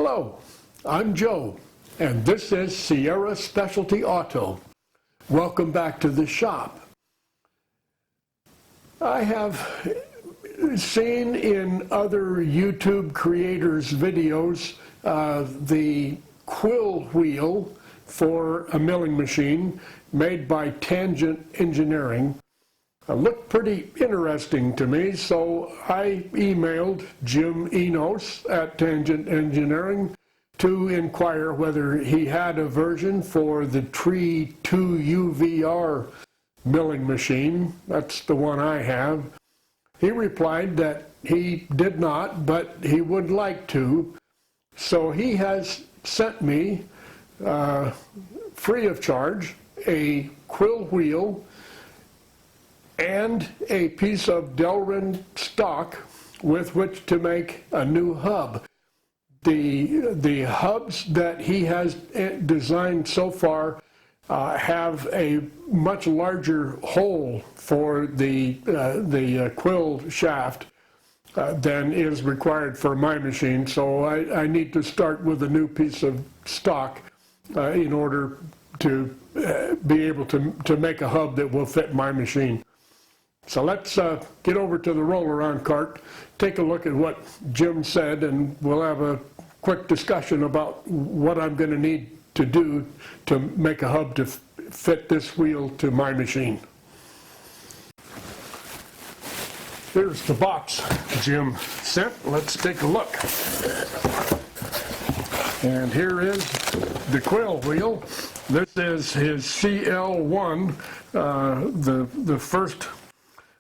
Hello, I'm Joe, and this is Sierra Specialty Auto. Welcome back to the shop. I have seen in other YouTube creators' videos the Quill Wheel for a milling machine made by Tangent Engineering. Looked pretty interesting to me, so I emailed Jim Enos at Tangent Engineering to inquire whether he had a version for the Tree 2 UVR milling machine. That's the one I have. He replied that he did not, but he would like to. So he has sent me, free of charge, a Quill Wheel and a piece of Delrin stock with which to make a new hub. The hubs that he has designed so far have a much larger hole for the quill shaft than is required for my machine, so I need to start with a new piece of stock in order to be able to make a hub that will fit my machine. So let's get over to the roll-around cart, take a look at what Jim said, and we'll have a quick discussion about what I'm going to need to do to make a hub to fit this wheel to my machine. Here's the box Jim sent. Let's take a look. And here is the Quill Wheel. This is his CL1, the first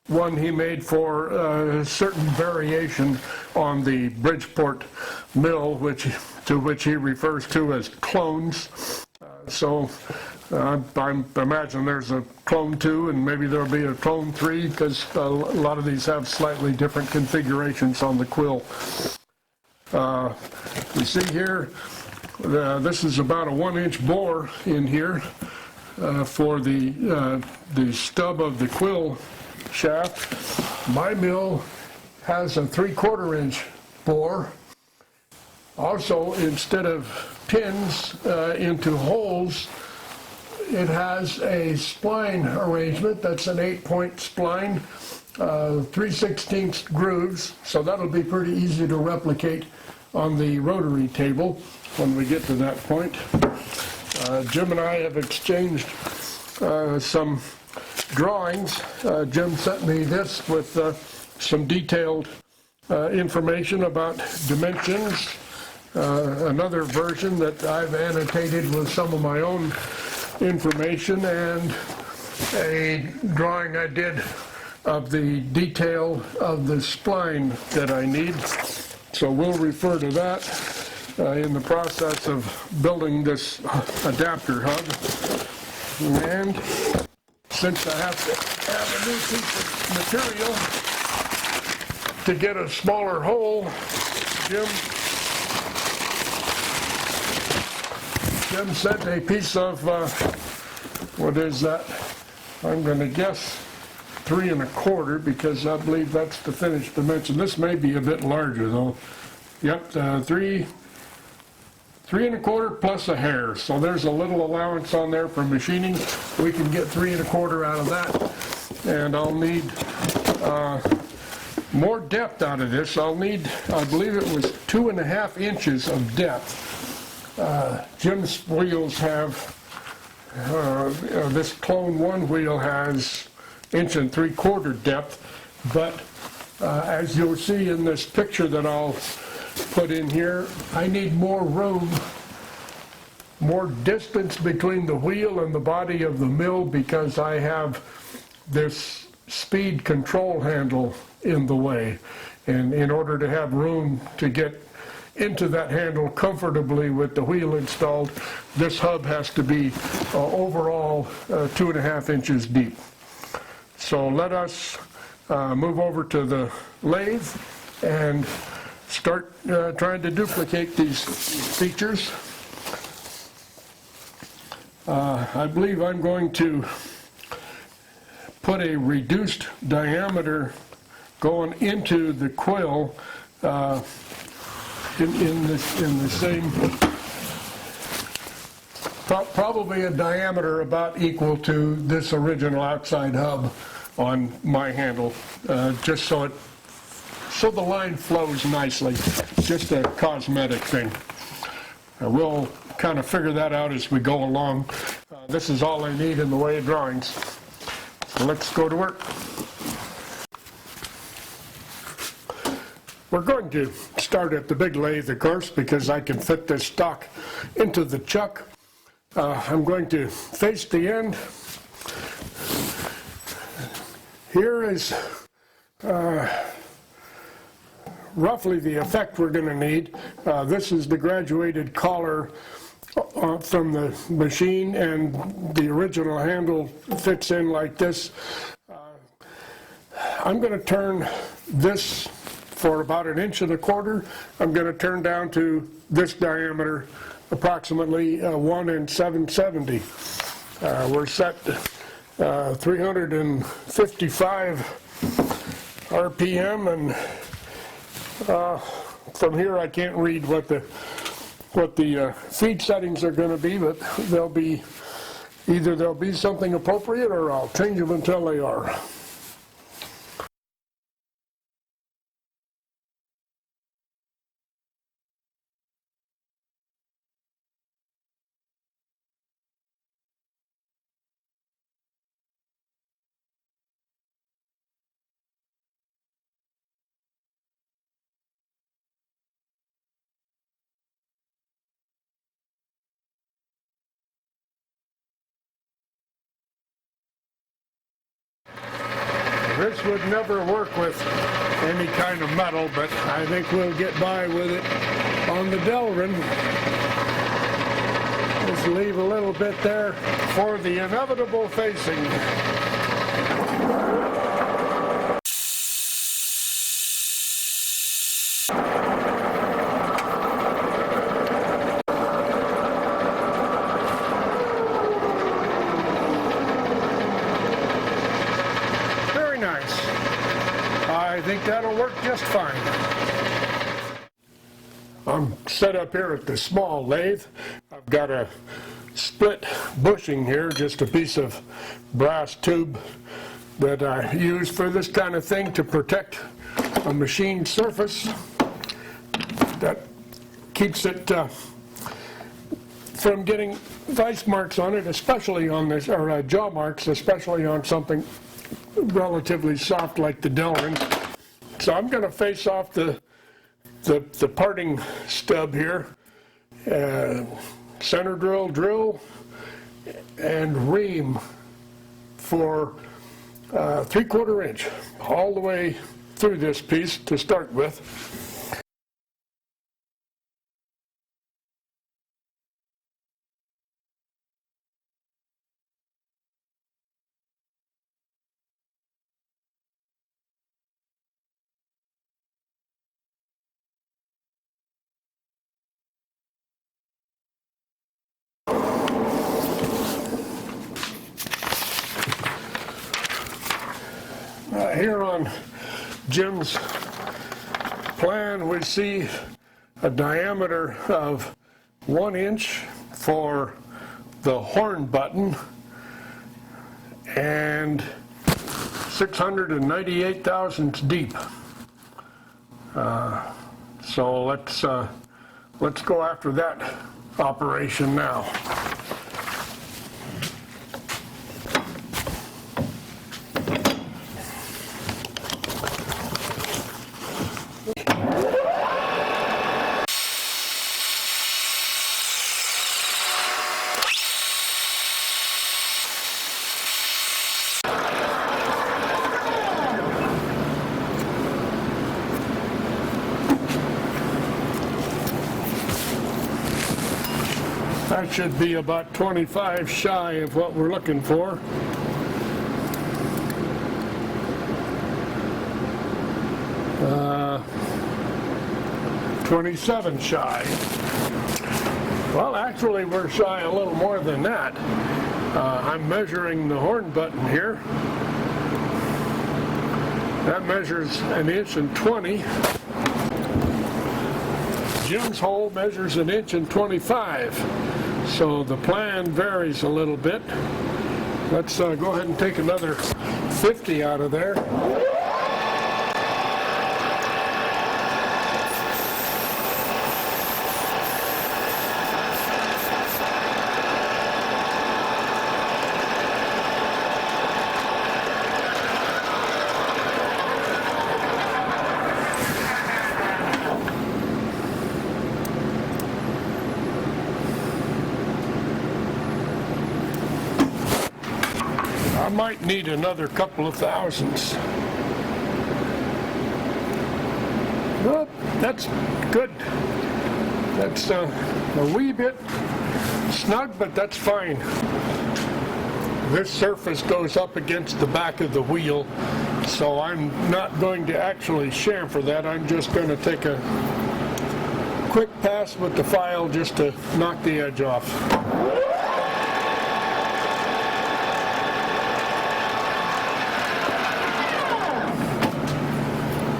one he made for a certain variation on the Bridgeport mill, to which he refers to as clones. I imagine there's a clone 2 and maybe there'll be a clone 3, because a lot of these have slightly different configurations on the quill. You see here, this is about a 1-inch bore in here for the stub of the quill shaft. My mill has a 3/4 inch bore. Also, instead of pins into holes, it has a spline arrangement. That's an 8-point spline, 3/16 grooves, so that'll be pretty easy to replicate on the rotary table when we get to that point. Jim and I have exchanged some drawings. Jim sent me this with some detailed information about dimensions. Another version that I've annotated with some of my own information, and a drawing I did of the detail of the spline that I need. So we'll refer to that in the process of building this adapter hub. And since I have to have a new piece of material to get a smaller hole, Jim sent a piece of, what is that? I'm going to guess 3 1/4, because I believe that's the finished dimension. This may be a bit larger though. Yep, 3 1/4 plus a hair. So there's a little allowance on there for machining. We can get 3 1/4 out of that. And I'll need more depth out of this. I'll need, I believe it was 2.5 inches of depth. Jim's wheels have, this Clone 1 wheel has 1 3/4 depth, but as you'll see in this picture that I'll put in here, I need more room, more distance between the wheel and the body of the mill, because I have this speed control handle in the way. And in order to have room to get into that handle comfortably with the wheel installed, this hub has to be overall 2.5 inches deep. So let us move over to the lathe and start trying to duplicate these features. I believe I'm going to put a reduced diameter going into the quill in the same, probably a diameter about equal to this original outside hub on my handle, just so the line flows nicely. Just a cosmetic thing. We'll kind of figure that out as we go along. This is all I need in the way of drawings. So let's go to work. We're going to start at the big lathe, of course, because I can fit this stock into the chuck. I'm going to face the end. Here is roughly the effect we're going to need. This is the graduated collar from the machine, and the original handle fits in like this. I'm going to turn this for about 1.25 inches. I'm going to turn down to this diameter, approximately 1 7/70. We're set 355 RPM, and from here I can't read what the feed settings are going to be, but either they'll be something appropriate or I'll change them until they are. This would never work with any kind of metal, but I think we'll get by with it on the Delrin. Just leave a little bit there for the inevitable facing. I think that'll work just fine. I'm set up here at the small lathe. I've got a split bushing here, just a piece of brass tube that I use for this kind of thing to protect a machine surface. That keeps it from getting vice marks on it, especially on this, or jaw marks, especially on something relatively soft like the Delrin. So I'm going to face off the parting stub here, center drill, and ream for 3/4 inch all the way through this piece to start with. Here on Jim's plan, we see a diameter of 1 inch for the horn button and 698 thousandths deep. So let's go after that operation now. That should be about 25 shy of what we're looking for. Uh, 27 shy. Well, actually we're shy a little more than that. I'm measuring the horn button here. That measures 1 inch and 20. Jim's hole measures 1.25 inches, so the plan varies a little bit. Let's go ahead and take another 50 out of there. I might need another couple of thousands. Well, that's good. That's a wee bit snug, but that's fine. This surface goes up against the back of the wheel, so I'm not going to actually chamfer that. I'm just going to take a quick pass with the file just to knock the edge off.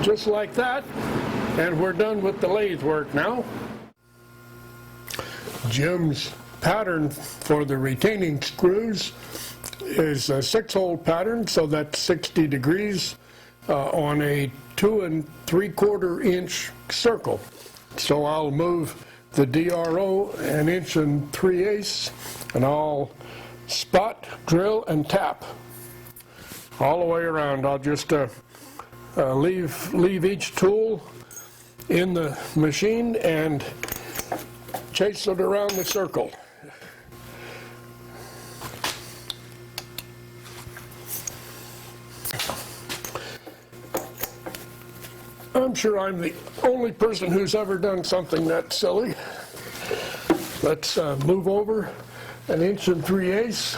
Just like that, and we're done with the lathe work now. Jim's pattern for the retaining screws is a 6-hole pattern, so that's 60 degrees on a 2 3/4 inch circle. So I'll move the DRO 1 3/8 inches, and I'll spot, drill, and tap all the way around. I'll just leave each tool in the machine and chase it around the circle. I'm sure I'm the only person who's ever done something that silly. Let's move over 1 3/8 inches.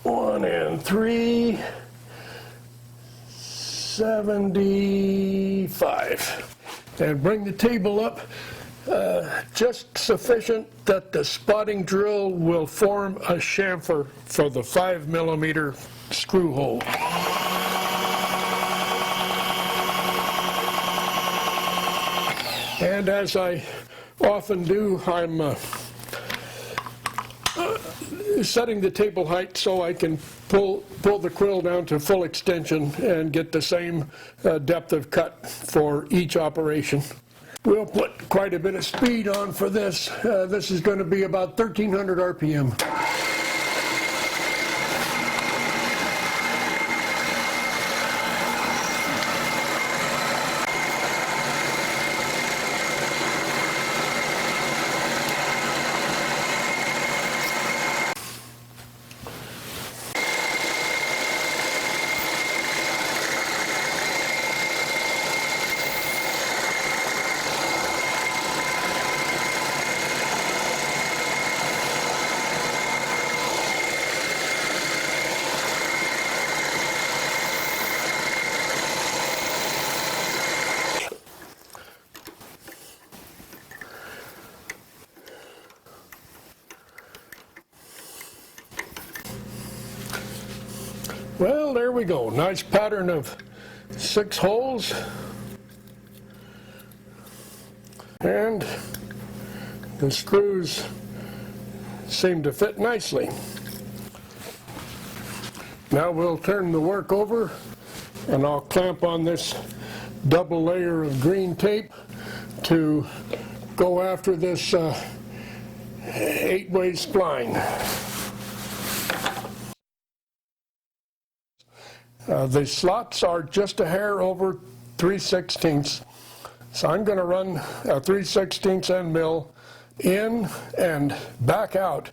1 3/75, and bring the table up just sufficient that the spotting drill will form a chamfer for the 5mm screw hole. And as I often do, I'm setting the table height so I can pull the quill down to full extension and get the same depth of cut for each operation. We'll put quite a bit of speed on for this. This is going to be about 1,300 RPM. Well, there we go. Nice pattern of 6 holes. And the screws seem to fit nicely. Now we'll turn the work over and I'll clamp on this double layer of green tape to go after this 8-way spline. The slots are just a hair over 3/16, so I'm going to run a 3/16 end mill in and back out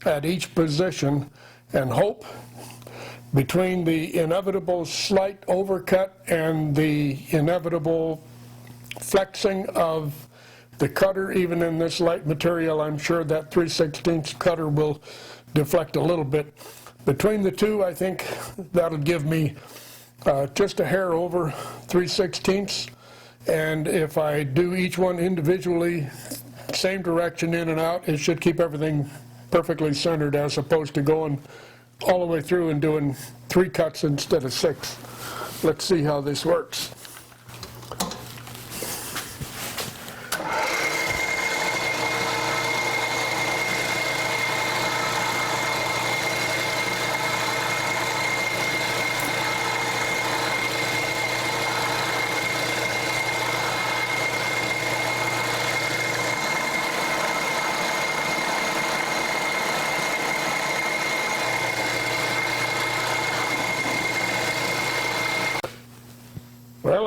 at each position and hope between the inevitable slight overcut and the inevitable flexing of the cutter, even in this light material, I'm sure that 3/16 cutter will deflect a little bit. Between the two, I think that'll give me just a hair over 3/16, and if I do each one individually, same direction in and out, it should keep everything perfectly centered as opposed to going all the way through and doing 3 cuts instead of 6. Let's see how this works.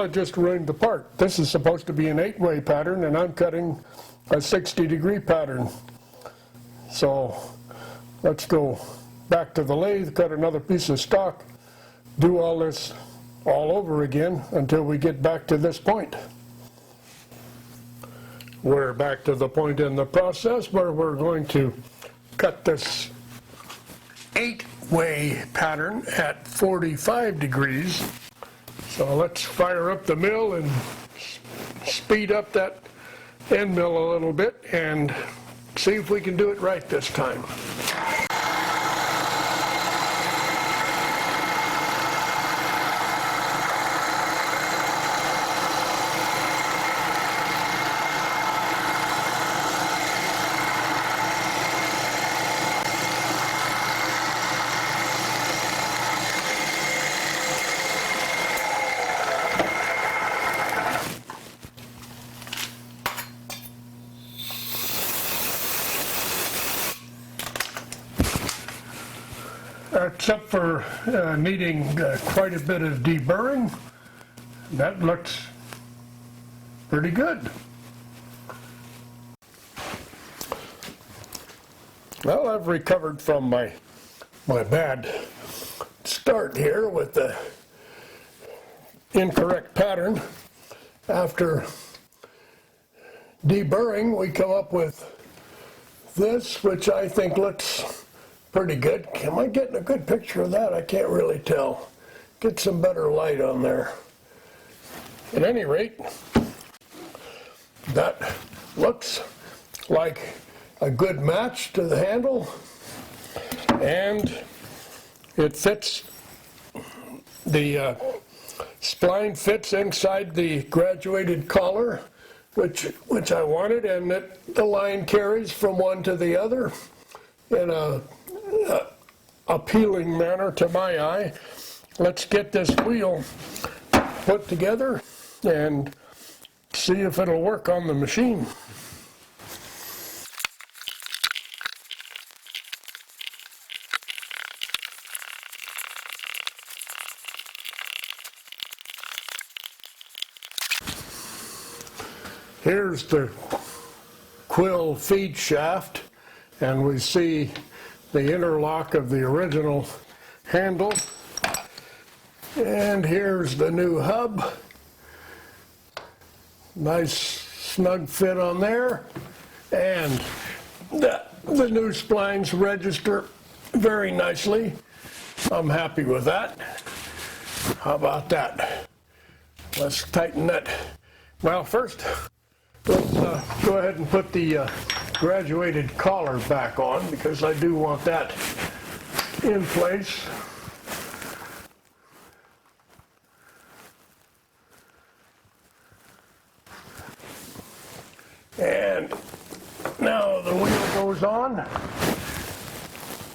Well, I just ruined the part. This is supposed to be an 8-way pattern, and I'm cutting a 60-degree pattern. So let's go back to the lathe, cut another piece of stock, do all this all over again until we get back to this point. We're back to the point in the process where we're going to cut this 8-way pattern at 45 degrees. So let's fire up the mill and speed up that end mill a little bit and see if we can do it right this time. Except for needing quite a bit of deburring, that looks pretty good. Well, I've recovered from my bad start here with the incorrect pattern. After deburring, we come up with this, which I think looks pretty good. Am I getting a good picture of that? I can't really tell. Get some better light on there. At any rate, that looks like a good match to the handle, and it fits. The spline fits inside the graduated collar, which I wanted, and the line carries from one to the other in a appealing manner to my eye. Let's get this wheel put together and see if it'll work on the machine. Here's the Quill feed shaft, and we see the interlock of the original handle, and here's the new hub. Nice snug fit on there, and the new splines register very nicely. I'm happy with that. How about that? Let's tighten that. Well, first let's go ahead and put the graduated collar back on, because I do want that in place. And now the wheel goes on.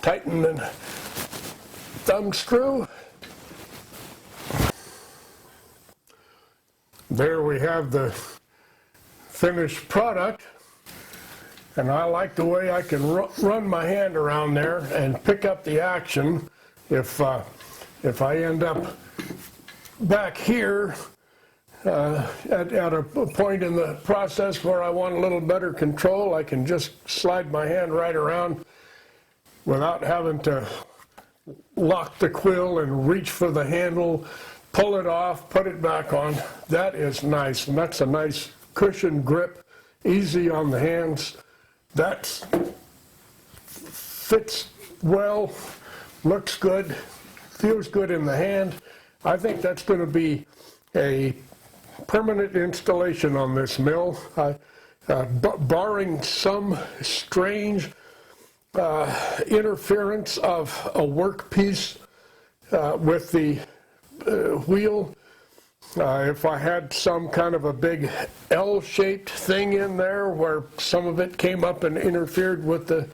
Tighten the thumb screw. There we have the finished product. And I like the way I can run my hand around there and pick up the action if I end up back here at a point in the process where I want a little better control. I can just slide my hand right around without having to lock the quill and reach for the handle, pull it off, put it back on. That is nice, and that's a nice cushion grip, easy on the hands. That fits well, looks good, feels good in the hand. I think that's going to be a permanent installation on this mill, barring some strange interference of a workpiece with the wheel. If I had some kind of a big L-shaped thing in there where some of it came up and interfered with the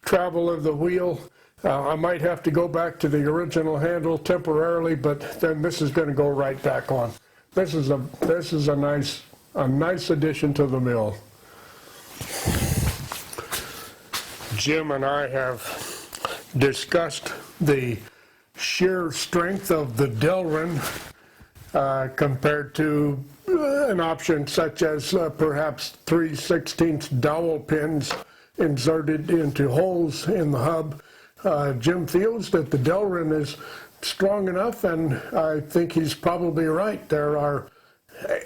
travel of the wheel, I might have to go back to the original handle temporarily, but then this is going to go right back on. This is a nice addition to the mill. Jim and I have discussed the shear strength of the Delrin compared to an option such as perhaps 3/16 dowel pins inserted into holes in the hub. Jim feels that the Delrin is strong enough, and I think he's probably right. There are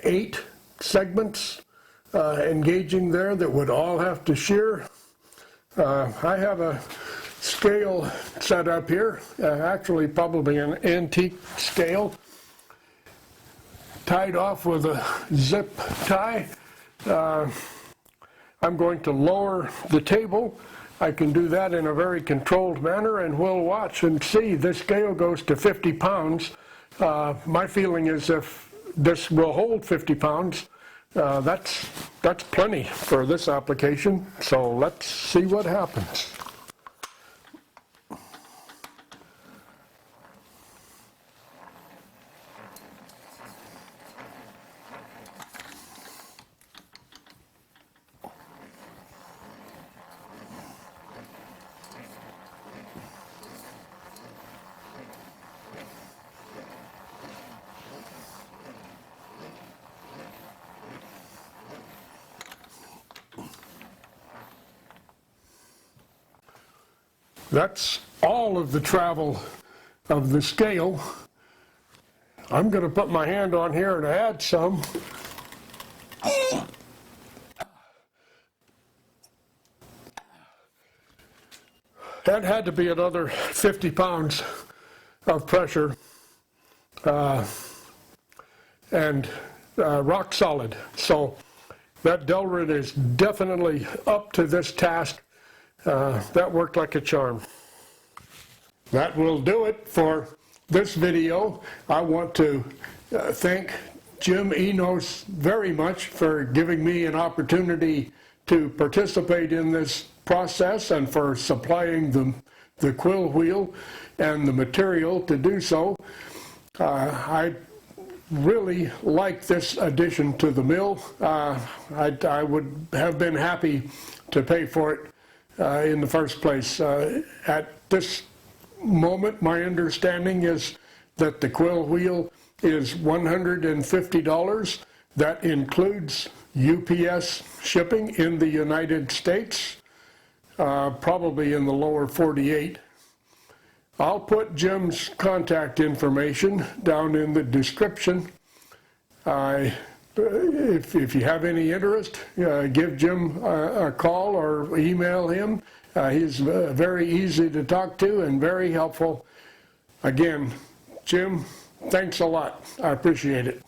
8 segments engaging there that would all have to shear. I have a scale set up here, actually probably an antique scale, tied off with a zip tie. I'm going to lower the table. I can do that in a very controlled manner, and we'll watch and see. This scale goes to 50 pounds. My feeling is if this will hold 50 pounds, that's plenty for this application. So let's see what happens. That's all of the travel of the scale. I'm going to put my hand on here and add some. That had to be another 50 pounds of pressure and rock solid. So that Delrin is definitely up to this task. That worked like a charm. That will do it for this video. I want to thank Jim Enos very much for giving me an opportunity to participate in this process and for supplying the quill wheel and the material to do so. I really like this addition to the mill. I would have been happy to pay for it in the first place. At this moment, my understanding is that the quill wheel is $150. That includes UPS shipping in the United States, probably in the lower 48. I'll put Jim's contact information down in the description. If you have any interest, give Jim a call or email him. He's very easy to talk to and very helpful. Again, Jim, thanks a lot. I appreciate it.